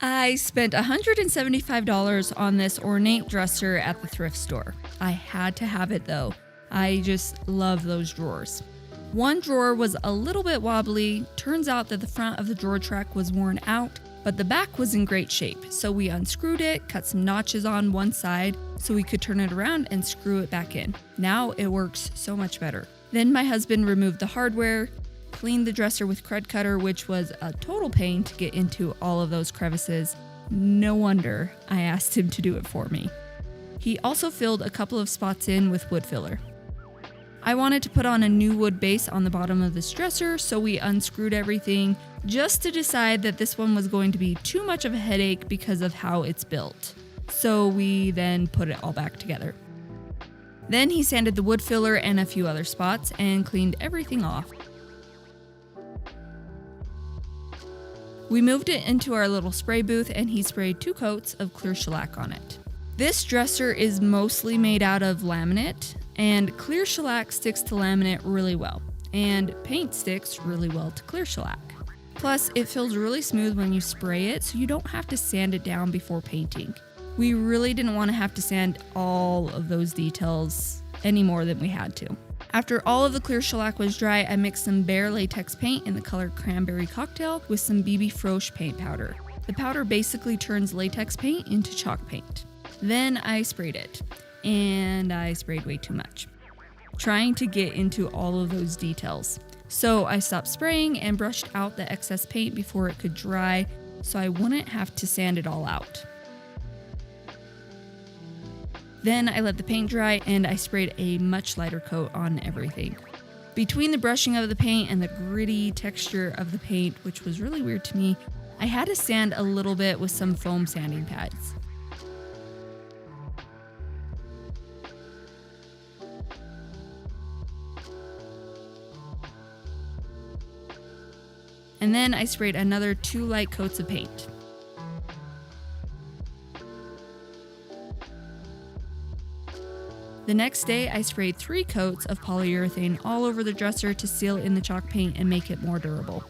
I spent $175 on this ornate dresser at the thrift store. I had to have it though. I just love those drawers. One drawer was a little bit wobbly. Turns out that the front of the drawer track was worn out, but the back was in great shape. So we unscrewed it, cut some notches on one side so we could turn it around and screw it back in. Now it works so much better. Then my husband removed the hardware, cleaned the dresser with Crud Cutter, which was a total pain to get into all of those crevices. No wonder I asked him to do it for me. He also filled a couple of spots in with wood filler. I wanted to put on a new wood base on the bottom of this dresser, so we unscrewed everything just to decide that this one was going to be too much of a headache because of how it's built. So we then put it all back together. Then he sanded the wood filler and a few other spots and cleaned everything off. We moved it into our little spray booth and he sprayed 2 coats of Clear Shellac on it. This dresser is mostly made out of laminate, and Clear Shellac sticks to laminate really well, and paint sticks really well to Clear Shellac. Plus, it feels really smooth when you spray it, so you don't have to sand it down before painting. We really didn't want to have to sand all of those details any more than we had to. After all of the Clear Shellac was dry, I mixed some Behr Latex Paint in the color Cranberry Cocktail with some Frosch paint powder. The powder basically turns latex paint into chalk paint. Then I sprayed it, and I sprayed way too much, trying to get into all of those details. So I stopped spraying and brushed out the excess paint before it could dry so I wouldn't have to sand it all out. Then I let the paint dry and I sprayed a much lighter coat on everything. Between the brushing of the paint and the gritty texture of the paint, which was really weird to me, I had to sand a little bit with some foam sanding pads. And then I sprayed another 2 light coats of paint. The next day, I sprayed 3 coats of polyurethane all over the dresser to seal in the chalk paint and make it more durable.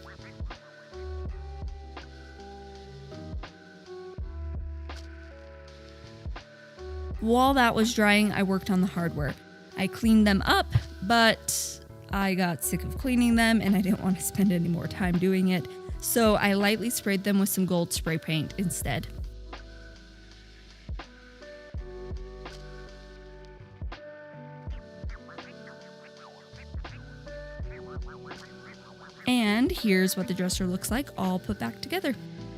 While that was drying, I worked on the hardware. I cleaned them up, but I got sick of cleaning them and I didn't want to spend any more time doing it, so I lightly sprayed them with some gold spray paint instead. And here's what the dresser looks like all put back together.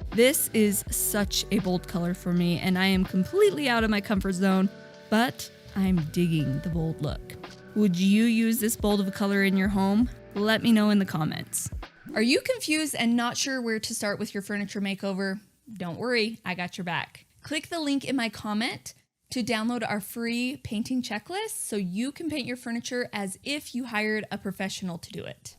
This is such a bold color for me, and I am completely out of my comfort zone, but I'm digging the bold look. Would you use this bold of a color in your home? Let me know in the comments. Are you confused and not sure where to start with your furniture makeover? Don't worry, I got your back. Click the link in my comment to download our free painting checklist so you can paint your furniture as if you hired a professional to do it.